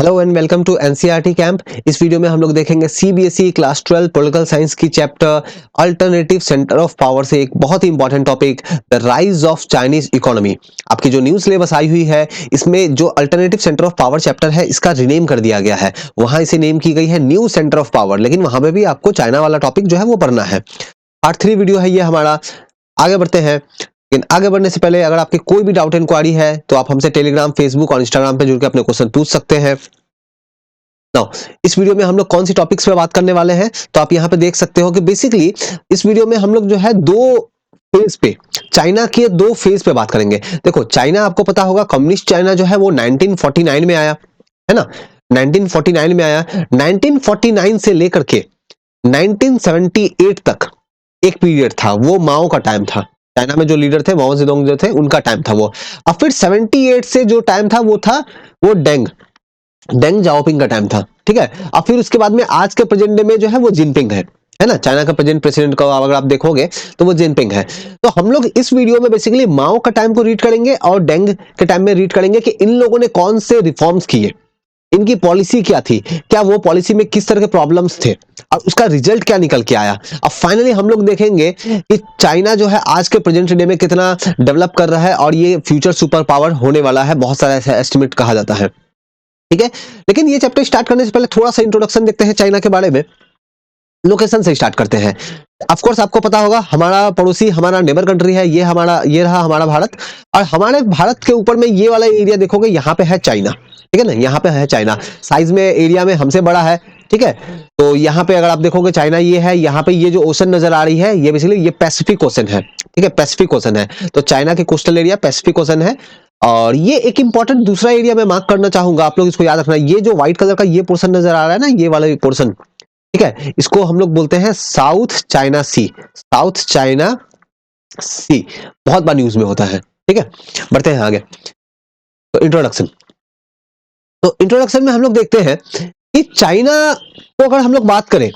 Hello and welcome to NCERT camp. इस video में हम लोग देखेंगे सीबीएसई क्लास 12 पॉलिटिकल साइंस की chapter alternative centre of power से एक बहुत ही important topic the rise of Chinese economy. आपकी जो न्यू सिलेबस आई हुई है इसमें जो alternative centre of power chapter है इसका रीनेम कर दिया गया है। वहां इसे नेम की गई है न्यू सेंटर ऑफ पावर, लेकिन वहां पे भी आपको चाइना वाला टॉपिक जो है वो पढ़ना है। पार्ट 3 वीडियो है ये हमारा। आगे बढ़ते हैं, लेकिन आगे बढ़ने से पहले अगर आपके कोई भी डाउट इंक्वायरी है तो आप हमसे टेलीग्राम, फेसबुक और इंस्टाग्राम पे जुड़ के अपने क्वेश्चन पूछ सकते हैं। नाउ इस वीडियो में हम लोग कौन सी टॉपिक्स पे बात करने वाले हैं तो आप यहाँ पे देख सकते हो कि बेसिकली इस वीडियो में हम लोग जो है दो फेज पे, चाइना के दो फेज पे बात करेंगे। देखो, चाइना आपको पता होगा, कम्युनिस्ट चाइना जो है वो 1949 में आया है ना। 1949 में आया। 1949 से लेकर के 1978 तक एक पीरियड था, वो माओ का टाइम था। चाइना में जो लीडर थे माओ जेडोंग जो थे उनका टाइम था वो। अब फिर 78 से जो टाइम था वो डेंग जाओपिंग का टाइम था, ठीक है। अब फिर उसके बाद में आज के प्रेजेंट डे में जो है वो जिनपिंग है ना। चाइना का प्रेजेंट प्रेसिडेंट का अगर आप देखोगे तो वो जिनपिंग है। तो हम लोग इस वीडियो में बेसिकली माओ का टाइम को रीड करेंगे और डेंग के टाइम में रीड करेंगे कि इन लोगों ने कौन से रिफॉर्म्स किए, इनकी पॉलिसी क्या थी, क्या वो पॉलिसी में किस तरह के प्रॉब्लम्स थे और उसका रिजल्ट क्या निकल के आया। अब फाइनली हम लोग देखेंगे कि चाइना जो है आज के प्रेजेंट डे में कितना डेवलप कर रहा है और ये फ्यूचर सुपर पावर होने वाला है। बहुत सारा ऐसा एस्टिमेट कहा जाता है, ठीक है। लेकिन ये चैप्टर स्टार्ट करने से पहले थोड़ा सा इंट्रोडक्शन देखते हैं चाइना के बारे में। लोकेशन से स्टार्ट करते हैं। ऑफ कोर्स आपको पता होगा हमारा पड़ोसी, हमारा नेबर कंट्री है ये रहा हमारा भारत। और हमारे भारत के ऊपर में ये वाला एरिया देखोगे, यहाँ पे है चाइना, ठीक है ना। यहाँ पे है चाइना, साइज में एरिया में हमसे बड़ा है, ठीक है। तो यहाँ पे अगर आप देखोगे चाइना ये है, यहाँ पे ये जो ओशन नजर आ रही है ये बेसिकली ये पैसिफिक ओशन है, ठीक है। पैसिफिक ओशन है, तो चाइना के कोस्टल एरिया पैसिफिक ओशन है। और ये एक इंपॉर्टेंट दूसरा एरिया मैं मार्क करना चाहूंगा, आप लोग इसको याद रखना। ये जो व्हाइट कलर का ये पोर्शन नजर आ रहा है ना, ये वाला पोर्शन, ठीक है, इसको हम लोग बोलते हैं साउथ चाइना सी। साउथ चाइना सी बहुत बार न्यूज में होता है, ठीक है। बढ़ते हैं आगे। तो इंट्रोडक्शन में हम लोग देखते हैं कि चाइना को अगर हम लोग बात करें,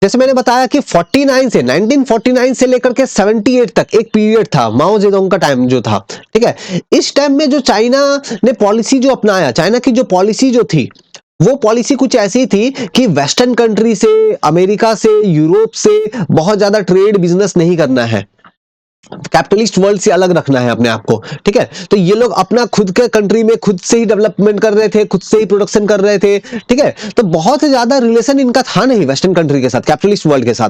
जैसे मैंने बताया कि 1949 से लेकर के 78 तक एक पीरियड था, माओ जेडोंग का टाइम जो था, ठीक है। इस टाइम में जो चाइना ने पॉलिसी जो अपनाया, चाइना की जो पॉलिसी जो थी वो पॉलिसी कुछ ऐसी थी कि वेस्टर्न कंट्री से, अमेरिका से, यूरोप से बहुत ज्यादा ट्रेड बिजनेस नहीं करना है, कैपिटलिस्ट वर्ल्ड से अलग रखना है अपने आप को, ठीक है। तो ये लोग अपना खुद के कंट्री में खुद से ही डेवलपमेंट कर रहे थे, खुद से ही प्रोडक्शन कर रहे थे, ठीक है। तो बहुत ज्यादा रिलेशन इनका था नहीं वेस्टर्न कंट्री के साथ, कैपिटलिस्ट वर्ल्ड के साथ।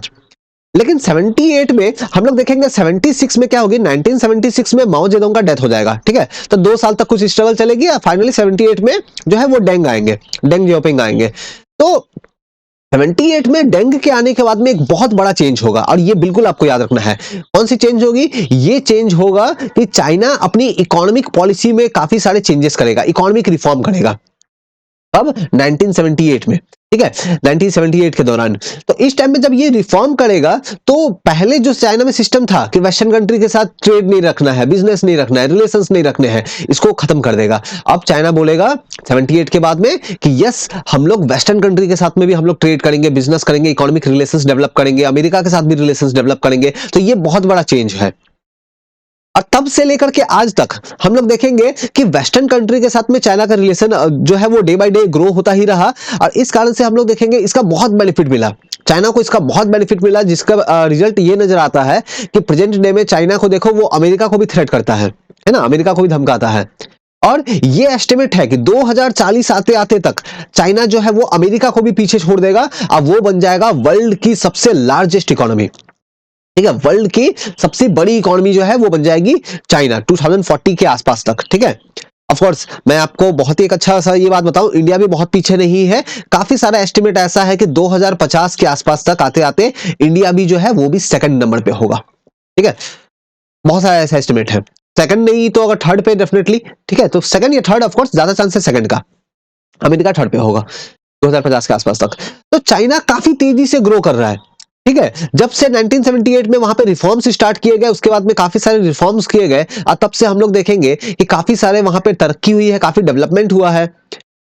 लेकिन 78 में हम लोग देखेंगे, 76 में क्या होगी, 1976 में माओ जेडोंग का डेथ हो जाएगा, ठीक है। तो 2 साल तक कुछ स्ट्रगल चलेगी और फाइनली 78 में जो है वो डेंग आएंगे, डेंग जियाओपिंग आएंगे। तो 78 में डेंग के आने के बाद में एक बहुत बड़ा चेंज होगा और ये बिल्कुल आपको याद रखना है। कौन सी चेंज होगी? ये चेंज होगा कि चाइना अपनी इकोनॉमिक पॉलिसी में काफी सारे चेंजेस करेगा, इकोनॉमिक रिफॉर्म करेगा। अब 1978 में, ठीक है, 1978 के दौरान। तो इस टाइम में जब ये रिफॉर्म करेगा तो पहले जो चाइना में सिस्टम था कि वेस्टर्न कंट्री के साथ ट्रेड नहीं रखना है, बिजनेस नहीं रखना है, रिलेशंस नहीं रखने हैं, इसको खत्म कर देगा। अब चाइना बोलेगा 78 के बाद में कि यस, हम लोग वेस्टर्न कंट्री के साथ में भी हम लोग ट्रेड करेंगे, बिजनेस करेंगे, इकोनॉमिक रिलेशंस डेवलप करेंगे, अमेरिका के साथ भी रिलेशंस डेवलप करेंगे। तो ये बहुत बड़ा चेंज है। और तब से लेकर के आज तक हम लोग देखेंगे कि वेस्टर्न कंट्री के साथ में चाइना का रिलेशन जो है वो डे बाय डे ग्रो होता ही रहा। और इस कारण से हम लोग देखेंगे इसका बहुत बेनिफिट मिला, चाइना को इसका बहुत बेनिफिट मिला, जिसका रिजल्ट ये नजर आता है कि प्रेजेंट डे में चाइना को देखो वो अमेरिका को भी थ्रेट करता है ना, अमेरिका को भी धमकाता है। और ये एस्टिमेट है कि 2040 आते आते तक चाइना जो है वो अमेरिका को भी पीछे छोड़ देगा और वो बन जाएगा वर्ल्ड की सबसे लार्जेस्ट इकोनॉमी, ठीक है। वर्ल्ड की सबसे बड़ी इकोनॉमी जो है वो बन जाएगी चाइना 2040 के आसपास तक, ठीक है। ऑफ कोर्स मैं आपको बहुत ही एक अच्छा सा ये बात बताऊं, इंडिया भी बहुत पीछे नहीं है। काफी सारा एस्टिमेट ऐसा है कि 2050 के आसपास तक आते आते इंडिया भी जो है वो भी सेकंड नंबर पे होगा, ठीक है। बहुत सारा ऐसा एस्टिमेट है, सेकंड नहीं तो अगर थर्ड पे डेफिनेटली, ठीक है। तो सेकंड या थर्ड, ऑफ कोर्स ज्यादा चांस है सेकंड का, अमेरिका थर्ड पे होगा 2050 के आसपास तक। तो चाइना काफी तेजी से ग्रो कर रहा है, ठीक है। जब से 1978 में वहां पे रिफॉर्म्स स्टार्ट किए गए, उसके बाद में काफी सारे रिफॉर्म्स किए गए और तब से हम लोग देखेंगे कि काफी सारे वहां पे तरक्की हुई है, काफी डेवलपमेंट हुआ है।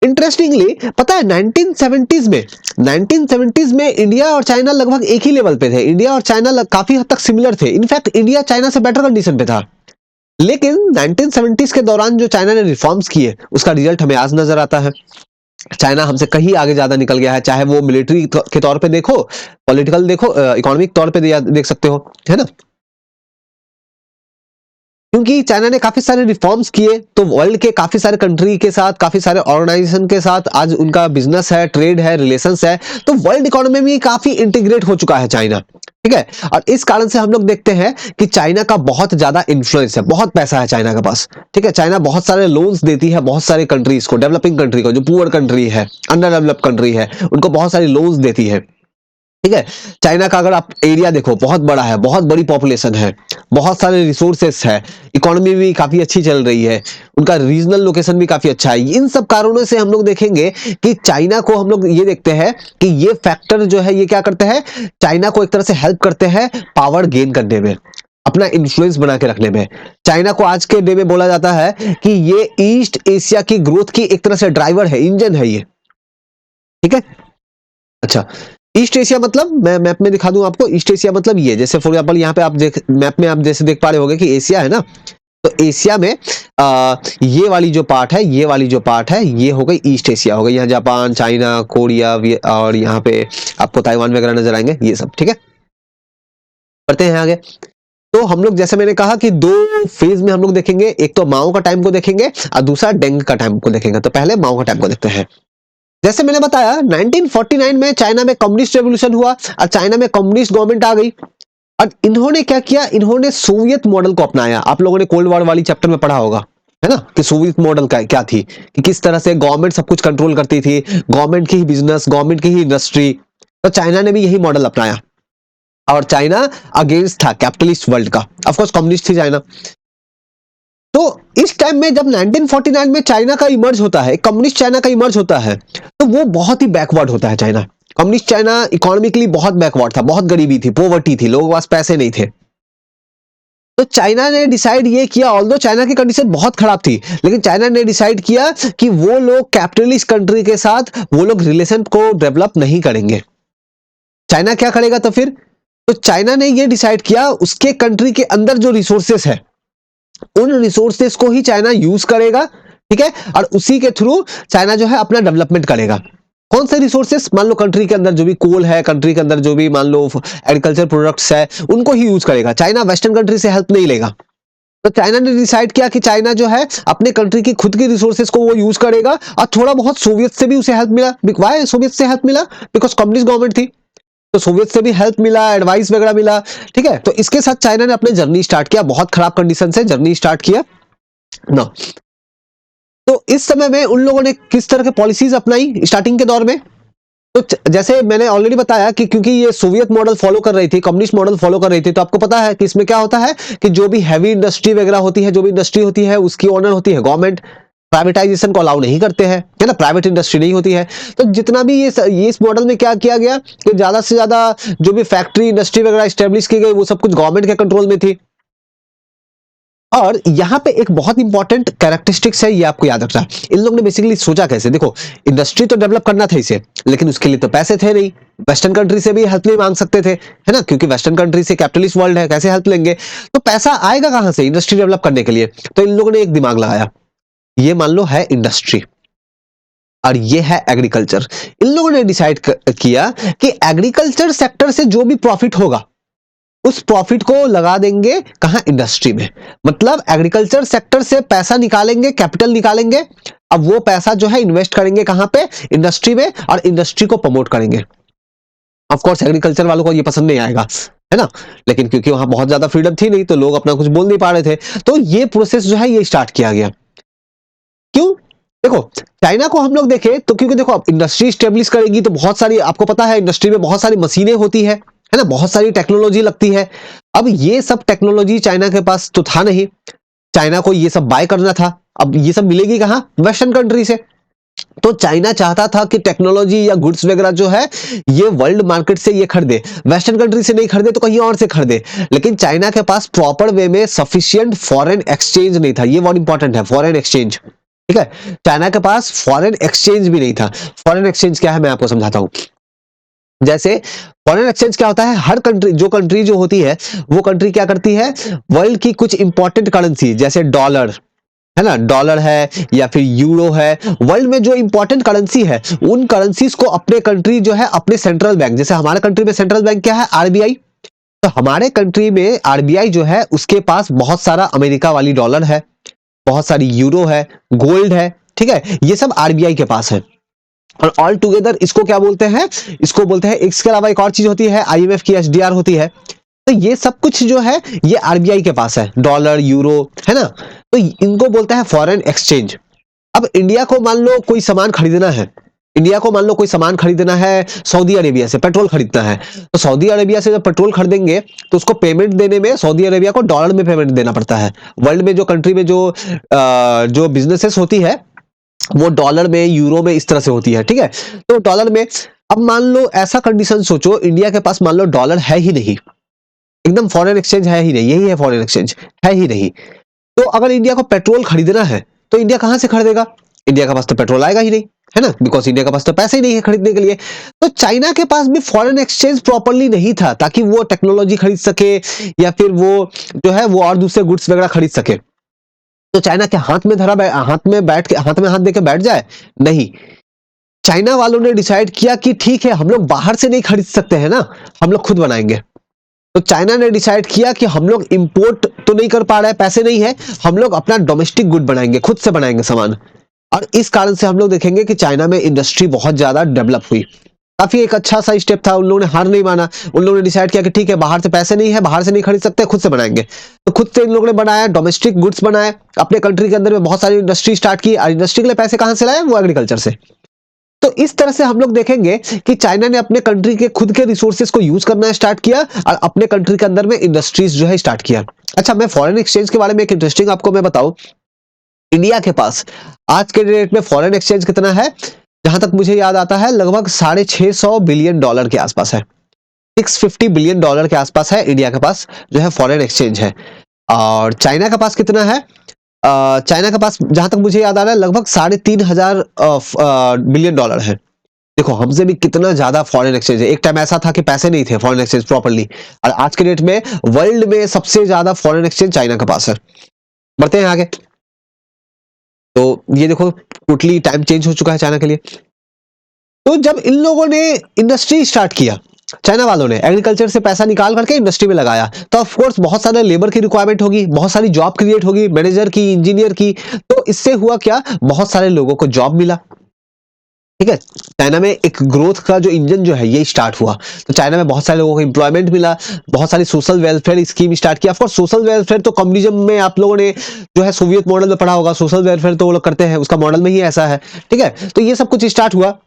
इंटरेस्टिंगली पता है 1970s में इंडिया और चाइना लगभग एक ही लेवल पे थे। इंडिया और चाइना काफी हद तक सिमिलर थे, इनफैक्ट इंडिया चाइना से बेटर कंडीशन पे था। लेकिन 1970s के दौरान जो चाइना ने रिफॉर्म्स किए उसका रिजल्ट हमें आज नजर आता है। चाइना हमसे कहीं आगे ज्यादा निकल गया है, चाहे वो मिलिट्री के तौर पे देखो, पॉलिटिकल देखो, इकोनॉमिक तौर पे देख सकते हो, है ना। क्योंकि चाइना ने काफी सारे रिफॉर्म्स किए, तो वर्ल्ड के काफी सारे कंट्री के साथ, काफी सारे ऑर्गेनाइजेशन के साथ आज उनका बिजनेस है, ट्रेड है, रिलेशंस है, तो वर्ल्ड इकोनॉमी में काफी इंटीग्रेट हो चुका है चाइना, ठीक है। और इस कारण से हम लोग देखते हैं कि चाइना का बहुत ज्यादा इन्फ्लुएंस है, बहुत पैसा है चाइना के पास, ठीक है। चाइना बहुत सारे लोन्स देती है बहुत सारे कंट्रीज को, डेवलपिंग कंट्री को, जो पुअर कंट्री है, अंडर डेवलप्ड कंट्री है, उनको बहुत सारी लोन्स देती है, ठीक है। चाइना का अगर आप एरिया देखो, बहुत बड़ा है, बहुत बड़ी पॉपुलेशन है, बहुत सारे रिसोर्सेस है, इकोनॉमी भी काफी अच्छी चल रही है, उनका रीजनल लोकेशन भी काफी अच्छा है। इन सब कारणों से हम लोग देखेंगे कि चाइना को हम लोग ये देखते हैं कि ये फैक्टर जो है ये क्या करते हैं, चाइना को एक तरह से हेल्प करते हैं पावर गेन करने में, अपना इन्फ्लुएंस बना के रखने में। चाइना को आज के डे में बोला जाता है कि ये ईस्ट एशिया की ग्रोथ की एक तरह से ड्राइवर है, इंजन है ये, ठीक है। अच्छा, ईस्ट एशिया मतलब मैं मैप में दिखा दूं आपको, ईस्ट एशिया मतलब ये, जैसे फॉर एग्जांपल यहाँ पे आप देख, मैप में आप जैसे देख पा रहे होंगे कि एशिया है ना, तो एशिया में ये वाली जो पार्ट है, ये वाली जो पार्ट है, ये हो गई ईस्ट एशिया हो गई। यहाँ जापान, चाइना, कोरिया और यहाँ पे आपको ताइवान वगैरह नजर आएंगे, ये सब, ठीक है। बढ़ते हैं आगे। तो हम लोग, जैसे मैंने कहा कि दो फेज में हम लोग देखेंगे, एक तो माओ का टाइम को देखेंगे और दूसरा डेंग का टाइम को देखेंगे। तो पहले माओ का टाइम को देखते हैं। जैसे मैंने बताया 1949 में चाइना में कम्युनिस्ट रेवोल्यूशन हुआ और चाइना में कम्युनिस्ट गवर्नमेंट आ गई, और इन्होंने क्या किया, इन्होंने सोवियत मॉडल को अपनाया। आप लोगों ने कोल्ड वॉर वाली चैप्टर में पढ़ा होगा, है ना, कि सोवियत मॉडल क्या थी, कि किस तरह से गवर्नमेंट सब कुछ कंट्रोल करती थी, गवर्नमेंट की ही बिजनेस, गवर्नमेंट की ही इंडस्ट्री। तो चाइना ने भी यही मॉडल अपनाया, और चाइना अगेंस्ट था कैपिटलिस्ट वर्ल्ड का, ऑफ कोर्स कम्युनिस्ट थी चाइना। तो इस टाइम में जब 1949 में चाइना का इमर्ज होता है, कम्युनिस्ट चाइना का इमर्ज होता है, तो वो बहुत ही बैकवर्ड होता है चाइना। कम्युनिस्ट चाइना इकोनॉमिकली बहुत बैकवर्ड था, बहुत गरीबी थी, पॉवर्टी थी, लोगों के पास पैसे नहीं थे। तो चाइना ने डिसाइड ये किया, ऑल्दो चाइना की कंडीशन बहुत खराब थी, लेकिन चाइना ने डिसाइड किया कि वो लोग कैपिटलिस्ट कंट्री के साथ वो लोग रिलेशन को डेवलप नहीं करेंगे। चाइना क्या करेगा तो फिर, तो चाइना ने ये डिसाइड किया उसके कंट्री के अंदर जो रिसोर्सेस है, उन रिसोर्सेस को ही चाइना यूज करेगा, ठीक है, और उसी के थ्रू चाइना जो है अपना डेवलपमेंट करेगा। कौन से रिसोर्सेस, मान लो कंट्री के अंदर जो भी कोल है, कंट्री के अंदर जो भी मान लो एग्रीकल्चर प्रोडक्ट्स है, उनको ही यूज करेगा। चाइना वेस्टर्न कंट्री से हेल्प नहीं लेगा। तो चाइना ने डिसाइड किया कि चाइना जो है अपने कंट्री की खुद की रिसोर्सेस को वो यूज करेगा, और थोड़ा बहुत सोवियत से भी उसे हेल्प मिला। वाई सोवियत से हेल्प मिला? बिकॉज कम्युनिस्ट गवर्नमेंट थी, तो सोवियत से भी हेल्प मिला, एडवाइस वगैरह मिला, ठीक है। तो इसके साथ चाइना ने अपने जर्नी स्टार्ट किया, बहुत खराब कंडीशन से जर्नी स्टार्ट किया ना। तो इस समय में उन लोगों ने किस तरह के पॉलिसीज अपनाई स्टार्टिंग के दौर में, तो जैसे मैंने ऑलरेडी बताया कि क्योंकि ये सोवियत मॉडल फॉलो कर रही थी, कम्युनिस्ट मॉडल फॉलो कर रही थी, तो आपको पता है कि इसमें क्या होता है कि जो भी हैवी इंडस्ट्री वगैरह होती है, जो भी इंडस्ट्री होती है, उसकी ओनर होती है गवर्नमेंट। प्राइवेटाइजेशन को अलाउ नहीं करते हैं, है ना, प्राइवेट इंडस्ट्री नहीं होती है। तो जितना भी ये इस मॉडल में क्या किया गया कि ज्यादा से ज्यादा जो भी फैक्ट्री इंडस्ट्री वगैरह स्टेब्लिश की गई, वो सब कुछ गवर्नमेंट के कंट्रोल में थी। और यहाँ पे एक बहुत इंपॉर्टेंट कैरेक्टरिस्टिक्स है, ये आपको याद रखना है। इन लोगों ने बेसिकली सोचा कैसे, देखो इंडस्ट्री तो डेवलप करना था इसे, लेकिन उसके लिए तो पैसे थे नहीं, वेस्टर्न कंट्री से भी हेल्प नहीं मांग सकते थे, है ना, क्योंकि वेस्टर्न कंट्री से कैपिटलिस्ट वर्ल्ड है, कैसे हेल्प लेंगे। तो पैसा आएगा कहां से इंडस्ट्री डेवलप करने के लिए? तो इन लोगों ने एक दिमाग लगाया, ये मान लो है इंडस्ट्री और ये है एग्रीकल्चर। इन लोगों ने डिसाइड किया कि एग्रीकल्चर सेक्टर से जो भी प्रॉफिट होगा, उस प्रॉफिट को लगा देंगे कहां, इंडस्ट्री में। मतलब एग्रीकल्चर सेक्टर से पैसा निकालेंगे, कैपिटल निकालेंगे, अब वो पैसा जो है इन्वेस्ट करेंगे कहां पे, इंडस्ट्री में, और इंडस्ट्री को प्रमोट करेंगे। ऑफ कोर्स एग्रीकल्चर वालों को ये पसंद नहीं आएगा, है ना, लेकिन क्योंकि वहां बहुत ज्यादा फ्रीडम थी नहीं, तो लोग अपना कुछ बोल नहीं पा रहे थे, तो ये प्रोसेस जो है ये स्टार्ट किया गया। क्यों? देखो चाइना को हम लोग देखें तो, क्योंकि देखो अब इंडस्ट्री स्टेब्लिश करेगी तो बहुत सारी, आपको पता है इंडस्ट्री में बहुत सारी मशीनें होती है ना, बहुत सारी टेक्नोलॉजी लगती है। अब ये सब टेक्नोलॉजी चाइना के पास तो था नहीं, चाइना को ये सब बाय करना था। अब ये सब मिलेगी कहां, वेस्टर्न कंट्री से। तो चाइना चाहता था कि टेक्नोलॉजी या गुड्स वगैरह जो है ये वर्ल्ड मार्केट से ये खरीदे, वेस्टर्न कंट्री से नहीं खरीदे तो कहीं और से खरीदे। लेकिन चाइना के पास प्रॉपर वे में सफिशिएंट फॉरेन एक्सचेंज नहीं था, ये बहुत इंपॉर्टेंट है, फॉरेन एक्सचेंज, ठीक है। चाइना के पास फॉरेन एक्सचेंज भी नहीं था। फॉरेन एक्सचेंज क्या है मैं आपको समझाता हूं। जैसे फॉरेन एक्सचेंज क्या होता है, हर कंट्री जो होती है वो कंट्री क्या करती है, वर्ल्ड की कुछ इंपॉर्टेंट करेंसी जैसे डॉलर, है ना, डॉलर है या फिर यूरो है, वर्ल्ड में जो इंपॉर्टेंट करेंसी है उन करेंसीज को अपने कंट्री जो है अपने सेंट्रल बैंक, जैसे हमारे कंट्री में सेंट्रल बैंक क्या है, आरबीआई, तो हमारे कंट्री में आरबीआई जो है उसके पास बहुत सारा अमेरिका वाली डॉलर है, बहुत सारी यूरो है, गोल्ड है, ठीक है, ये सब आरबीआई के पास है। और ऑल टुगेदर इसको क्या बोलते हैं, इसको बोलते हैं, इसके अलावा एक और चीज होती है, आईएमएफ की एसडीआर होती है। तो ये सब कुछ जो है ये आरबीआई के पास है, डॉलर, यूरो, है ना, तो इनको बोलते हैं फॉरेन एक्सचेंज। अब इंडिया को मान लो कोई सामान खरीदना है, इंडिया को मान लो कोई सामान खरीदना है सऊदी अरेबिया से, पेट्रोल खरीदना है, तो सऊदी अरेबिया से जब पेट्रोल खरीदेंगे तो उसको पेमेंट देने में सऊदी अरेबिया को डॉलर में पेमेंट देना पड़ता है। वर्ल्ड में जो कंट्री में जो बिजनेसेस होती है वो डॉलर में, यूरो में, इस तरह से होती है, ठीक है, तो डॉलर में। अब मान लो ऐसा कंडीशन सोचो, इंडिया के पास मान लो डॉलर है ही नहीं, एकदम फॉरेन एक्सचेंज है ही नहीं, यही है फॉरेन एक्सचेंज, है ही नहीं, तो अगर इंडिया को पेट्रोल खरीदना है तो इंडिया कहां से खरीदेगा, इंडिया के पास तो पेट्रोल आएगा ही नहीं, है ना, बिकॉज इंडिया के पास तो पैसे ही नहीं है खरीदने के लिए। तो चाइना के पास भी फॉरेन एक्सचेंज प्रॉपर्ली नहीं था ताकि वो टेक्नोलॉजी खरीद सके या फिर वो जो है वो और दूसरे गुड्स वगैरह खरीद सके। तो चाइना के हाथ में हाथ में हाथ देके बैठ जाए, नहीं, चाइना वालों ने डिसाइड किया कि ठीक है हम लोग बाहर से नहीं खरीद सकते हैं ना, हम लोग खुद बनाएंगे। तो चाइना ने डिसाइड किया कि हम लोग इंपोर्ट तो नहीं कर पा रहे हैं, पैसे नहीं है, हम लोग अपना डोमेस्टिक गुड बनाएंगे, खुद से बनाएंगे सामान। और इस कारण से हम लोग देखेंगे कि चाइना में इंडस्ट्री बहुत ज्यादा डेवलप हुई, काफी एक अच्छा सा स्टेप था। उन लोगों ने हार नहीं माना, उन लोगों ने डिसाइड किया कि ठीक है बाहर से पैसे नहीं है, बाहर से नहीं खरीद सकते, खुद से बनाएंगे। तो खुद से इन लोगों ने बनाया, डोमेस्टिक गुड्स बनाए, अपने कंट्री के अंदर में बहुत सारी इंडस्ट्री स्टार्ट की, और इंडस्ट्री के लिए पैसे कहां से लाए, वो एग्रीकल्चर से। तो इस तरह से हम लोग देखेंगे कि चाइना ने अपने कंट्री के खुद के रिसोर्सेज को यूज करना स्टार्ट किया और अपने कंट्री के अंदर में इंडस्ट्रीज जो है स्टार्ट किया। अच्छा, मैं फॉरेन एक्सचेंज के बारे में एक इंटरेस्टिंग आपको मैं बताऊं, इंडिया के पास आज के डेट में फॉरेन एक्सचेंज कितना है, जहां तक मुझे याद आता है लगभग $650 बिलियन के आसपास है, $650 बिलियन के आसपास है इंडिया के पास जो है फॉरेन एक्सचेंज है। और चाइना के पास कितना है, चाइना के पास जहां तक मुझे याद आ रहा है लगभग $3,500 बिलियन है। देखो हमसे भी कितना ज्यादा फॉरेन एक्सचेंज है। एक टाइम ऐसा था कि पैसे नहीं थे फॉरेन एक्सचेंज प्रॉपर्ली, और आज के डेट में वर्ल्ड में सबसे ज्यादा फॉरेन एक्सचेंज चाइना के पास है। बढ़ते हैं आगे, तो ये देखो टोटली टाइम चेंज हो चुका है चाइना के लिए। तो जब इन लोगों ने इंडस्ट्री स्टार्ट किया, चाइना वालों ने एग्रीकल्चर से पैसा निकाल करके इंडस्ट्री में लगाया, तो ऑफ कोर्स बहुत सारे लेबर की रिक्वायरमेंट होगी, बहुत सारी जॉब क्रिएट होगी, मैनेजर की, इंजीनियर की। तो इससे हुआ क्या, बहुत सारे लोगों को जॉब मिला, ठीक है। चाइना में एक ग्रोथ का जो इंजन जो है ये स्टार्ट हुआ, तो चाइना में बहुत सारे लोगों को एम्प्लॉयमेंट मिला, बहुत सारी सोशल वेलफेयर स्कीम स्टार्ट किया। ऑफ कोर्स सोशल वेलफेयर तो कम्युनिज्म में आप लोगों ने जो है सोवियत मॉडल में पढ़ा होगा, सोशल वेलफेयर तो वो लोग करते हैं, उसका मॉडल में ही ऐसा है, ठीक है। तो ये सब कुछ स्टार्ट हुआ,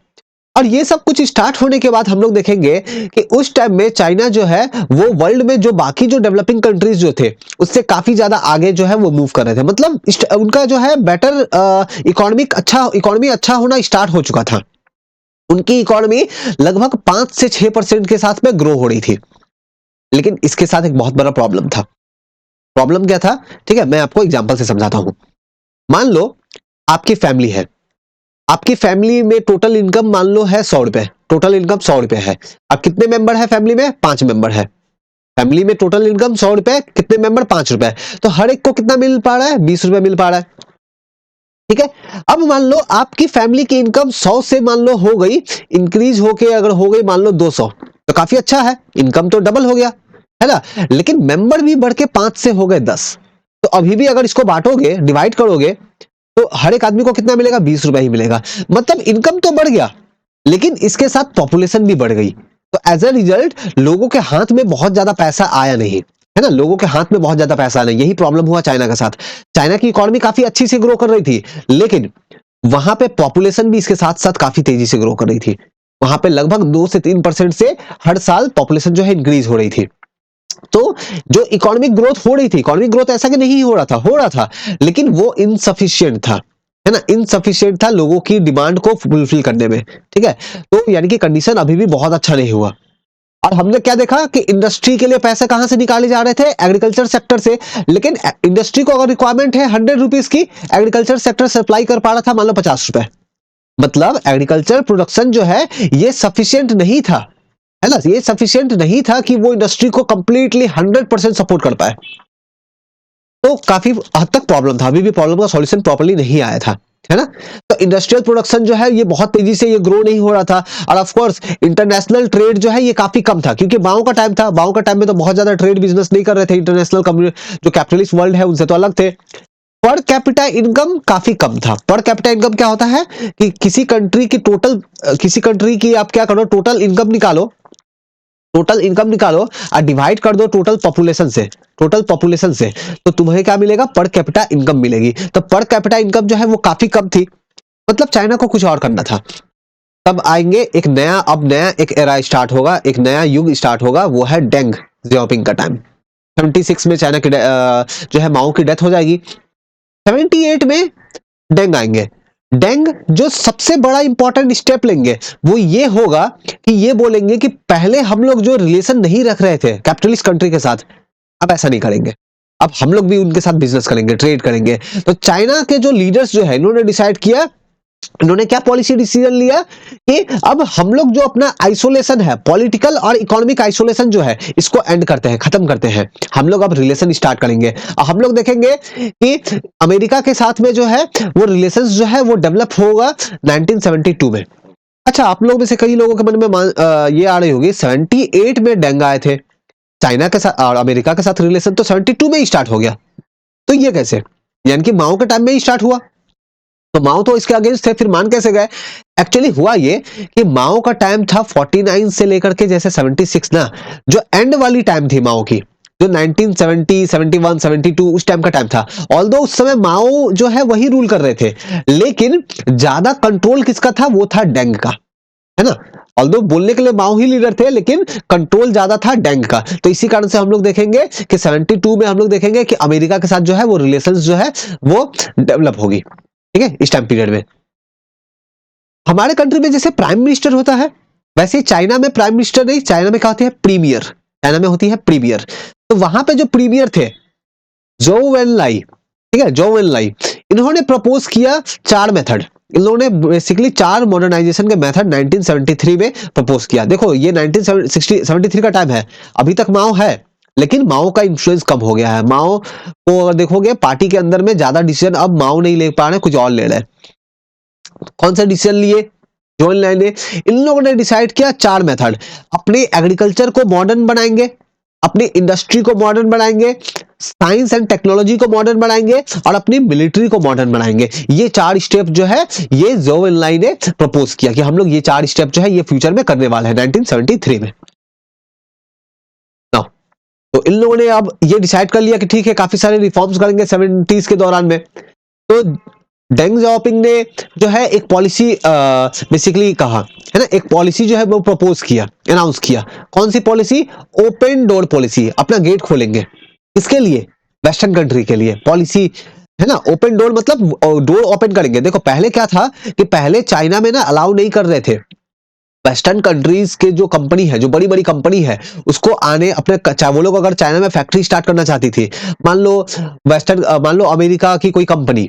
और ये सब कुछ स्टार्ट होने के बाद हम लोग देखेंगे कि उस टाइम में चाइना जो है वो वर्ल्ड में जो बाकी जो डेवलपिंग कंट्रीज जो थे उससे काफी ज्यादा आगे जो है वो मूव कर रहे थे, मतलब उनका जो है बेटर इकोनॉमी अच्छा होना स्टार्ट हो चुका था। उनकी इकोनॉमी लगभग 5 से 6% के साथ में ग्रो हो रही थी। लेकिन इसके साथ एक बहुत बड़ा प्रॉब्लम था। प्रॉब्लम क्या था, ठीक है, मैं आपको एग्जांपल से समझाता हूं। मान लो आपकी फैमिली है, आपकी फैमिली में टोटल इनकम मान लो है 100 रुपए, टोटल इनकम 100 रुपए है। अब कितने मेंबर है फैमिली में, 5 मेंबर है। फैमिली में टोटल इनकम 100 रुपए, कितने मेंबर, 5 रुपए, तो हर एक को कितना मिल पा रहा है, 20 रुपए मिल पा रहा है, ठीक है। अब मान लो आपकी फैमिली की इनकम 100 से मान लो हो गई, इंक्रीज होके अगर हो गई मान लो 200, तो काफी अच्छा है, इनकम तो डबल हो गया, है ना। लेकिन मेंबर भी बढ़ के 5 से हो गए 10, तो अभी भी अगर इसको बांटोगे, डिवाइड करोगे, तो हर एक आदमी को कितना मिलेगा, 20 रुपए ही मिलेगा। मतलब इनकम तो बढ़ गया, लेकिन इसके साथ पॉपुलेशन भी बढ़ गई। तो एज ए रिजल्ट लोगों के हाथ में बहुत ज्यादा पैसा आया नहीं, है ना, लोगों के हाथ में बहुत ज्यादा पैसा नहीं। यही प्रॉब्लम हुआ चाइना के साथ। चाइना की इकोनॉमी काफी अच्छी से ग्रो कर रही थी, लेकिन वहां पे पॉपुलेशन भी इसके साथ साथ काफी तेजी से ग्रो कर रही थी। वहां पे लगभग 2 से 3% से हर साल पॉपुलेशन जो है इंक्रीज हो रही थी। तो जो इकोनॉमिक ग्रोथ हो रही थी, इकोनॉमिक ग्रोथ ऐसा कि नहीं हो रहा था, लेकिन वो इनसफिशिएंट था, है ना, इनसफिशिएंट था लोगों की डिमांड को फुलफिल करने में, ठीक है। तो यानी कि कंडीशन अभी भी बहुत अच्छा नहीं हुआ। और हमने क्या देखा कि इंडस्ट्री के लिए पैसे कहां से निकाले जा रहे थे, एग्रीकल्चर सेक्टर से। लेकिन इंडस्ट्री को अगर रिक्वायरमेंट है 100 रुपीज की, एग्रीकल्चर सेक्टर सप्लाई कर पा रहा था मान लो 50 रुपए। मतलब एग्रीकल्चर प्रोडक्शन जो है ये सफिशिएंट नहीं था, है ना, ये सफिशिएंट नहीं था कि वो इंडस्ट्री को कंप्लीटली 100% सपोर्ट कर पाए। तो काफी हद तक प्रॉब्लम था, अभी भी प्रॉब्लम का सॉल्यूशन प्रॉपर्ली नहीं आया था, है ना। तो इंडस्ट्रियल प्रोडक्शन जो है ये बहुत तेजी से ये ग्रो नहीं हो रहा था, और ऑफ कोर्स इंटरनेशनल ट्रेड जो है ये काफी कम था, क्योंकि माओ का टाइम था, माओ का टाइम में तो बहुत ज्यादा ट्रेड बिजनेस नहीं कर रहे थे, इंटरनेशनल जो कैपिटलिस्ट वर्ल्ड है उनसे तो अलग थे। पर कैपिटा इनकम काफी कम था। पर कैपिटा इनकम क्या होता है कि किसी कंट्री की टोटल, किसी कंट्री की आप क्या करो, टोटल इनकम निकालो, टोटल इनकम निकालो और डिवाइड कर दो टोटल पॉपुलेशन से, टोटल पॉपुलेशन से, तो तुम्हें क्या मिलेगा, पर कैपिटा इनकम मिलेगी। तो पर कैपिटा इनकम जो है वो काफी कम थी, मतलब चाइना को कुछ और करना था। तब आएंगे एक नया, अब नया एक एरा स्टार्ट होगा, एक नया युग स्टार्ट होगा, वो है डेंग जियाओपिंग का टाइम। 76 में चाइना की जो है माओ की डेथ हो जाएगी। 78 में डेंग आएंगे। डेंग जो सबसे बड़ा इंपॉर्टेंट स्टेप लेंगे वो ये होगा कि ये बोलेंगे कि पहले हम लोग जो रिलेशन नहीं रख रहे थे कैपिटलिस्ट कंट्री के साथ, अब ऐसा नहीं करेंगे, अब हम लोग भी उनके साथ बिजनेस करेंगे, ट्रेड करेंगे। तो चाइना के जो लीडर्स जो है इन्होंने डिसाइड किया, इन्होंने क्या पॉलिसी डिसीजन लिया कि अब हम लोग जो अपना आइसोलेशन है, पॉलिटिकल और इकोनॉमिक आइसोलेशन जो है, इसको एंड करते हैं, खत्म करते हैं। हम लोग अब रिलेशन स्टार्ट करेंगे और हम लोग देखेंगे कि अमेरिका के साथ में जो है वो रिलेशन जो है वो डेवलप होगा 1972 में। अच्छा, आप लोग में से कई लोगों के मन में ये आ रही होगी 78 में डेंग आए थे, चाइना के साथ और अमेरिका के साथ रिलेशन तो 72 में ही स्टार्ट हो गया, तो ये कैसे, यानी कि माओ के टाइम में ही स्टार्ट हुआ। तो माओ तो इसके अगेंस्ट थे, फिर मान कैसे गए। एक्चुअली हुआ ये कि माओ का टाइम था 49 से लेकर के जैसे 76 ना, जो एंड वाली टाइम थी माओ की, जो 1970, 71, 72 उस टाइम का टाइम था। ऑल्दो उस समय माओ जो है वही रूल कर रहे थे, लेकिन ज्यादा कंट्रोल किसका था, वो था डेंग का, है ना। ऑल्दो बोलने के लिए माओ ही लीडर थे, लेकिन कंट्रोल ज्यादा था डेंग का। तो इसी कारण से हम लोग देखेंगे कि 72 में हम लोग देखेंगे कि अमेरिका के साथ जो है वो रिलेशंस जो है वो डेवलप होगी, ठीक है। इस टाइम पीरियड में हमारे कंट्री में जैसे प्राइम मिनिस्टर होता है, वैसे ही चाइना में प्राइम मिनिस्टर नहीं, चाइना में क्या होती है, प्रीमियर, चाइना में होती है प्रीमियर। तो वहां पे जो प्रीमियर थे जोउ एनलाई, ठीक है, जोउ एनलाई, इन्होंने प्रपोज किया 4 मेथड, इन लोगों ने बेसिकली 4 मॉडर्नाइजेशन के मेथड 1973 में प्रपोज किया। देखो ये 1973 का टाइम है, अभी तक माओ है, लेकिन माओ का इन्फ्लुएंस कम हो गया है। माओ को अगर देखोगे पार्टी के अंदर में ज्यादा डिसीजन अब माओ नहीं ले पा रहे, कुछ और ले रहे हैं। कौन सा डिसीजन लिए, जो इन लोगों ने डिसाइड किया 4 मेथड, अपने एग्रीकल्चर को मॉडर्न बनाएंगे, अपनी इंडस्ट्री को मॉडर्न बनाएंगे, साइंस एंड टेक्नोलॉजी को मॉडर्न बनाएंगे और अपनी मिलिट्री को मॉडर्न बनाएंगे। ये 4 स्टेप जो है ये जोउ एनलाई ने प्रपोज किया कि हम लोग ये 4 स्टेप जो है ये फ्यूचर में करने वाले हैं 1973 में। Now, तो इन लोगों ने अब ये डिसाइड कर लिया कि ठीक है काफी सारे रिफॉर्म्स करेंगे 70s के दौरान में। तो डेंग जियाओपिंग ने जो है एक पॉलिसी बेसिकली कहा, है ना, एक पॉलिसी जो है वो प्रपोज किया, अनाउंस किया। कौन सी पॉलिसी, ओपन डोर पॉलिसी, अपना गेट खोलेंगे, किसके लिए, वेस्टर्न कंट्री के लिए पॉलिसी, है ना। ओपन डोर मतलब डोर ओपन करेंगे। देखो पहले क्या था कि पहले चाइना में ना अलाउ नहीं कर रहे थे वेस्टर्न कंट्रीज के जो कंपनी है, जो बड़ी बड़ी कंपनी है, उसको आने अपने, चाहे वो लोग अगर चाइना में फैक्ट्री स्टार्ट करना चाहती थी, मान लो वेस्टर्न, मान लो अमेरिका की कोई कंपनी,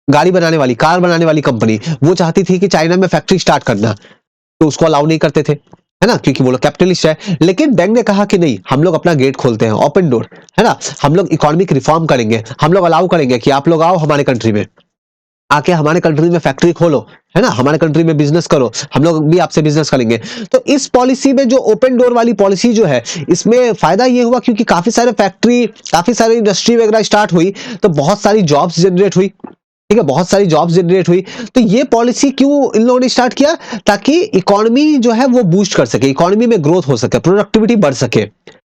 गाड़ी बनाने वाली, कार बनाने वाली कंपनी, वो चाहती थी कि चाइना में फैक्ट्री स्टार्ट करना, तो उसको अलाउ नहीं करते थे, है ना, क्योंकि वो लोग कैपिटलिस्ट है। लेकिन डेंग ने कहा कि नहीं, हम लोग अपना गेट खोलते हैं, ओपन डोर, है ना, हम लोग इकोनॉमिक रिफॉर्म करेंगे, हम लोग अलाउ करेंगे कि आप लोग आओ हमारे कंट्री में, आके हमारे कंट्री में फैक्ट्री खोलो, है ना, हमारे कंट्री में बिजनेस करो, हम लोग भी आपसे बिजनेस करेंगे। तो इस पॉलिसी में जो ओपन डोर वाली पॉलिसी जो है, इसमें फायदा ये हुआ क्योंकि काफी सारे फैक्ट्री, काफी सारी इंडस्ट्री वगैरह स्टार्ट हुई, तो बहुत सारी जॉब्स जनरेट हुई, ठीक है, बहुत सारी जॉब्स जनरेट हुई। तो ये पॉलिसी क्यों इन लोगों ने स्टार्ट किया, ताकि इकोनॉमी जो है वो बूस्ट कर सके, इकोनॉमी में ग्रोथ हो सके, प्रोडक्टिविटी बढ़ सके,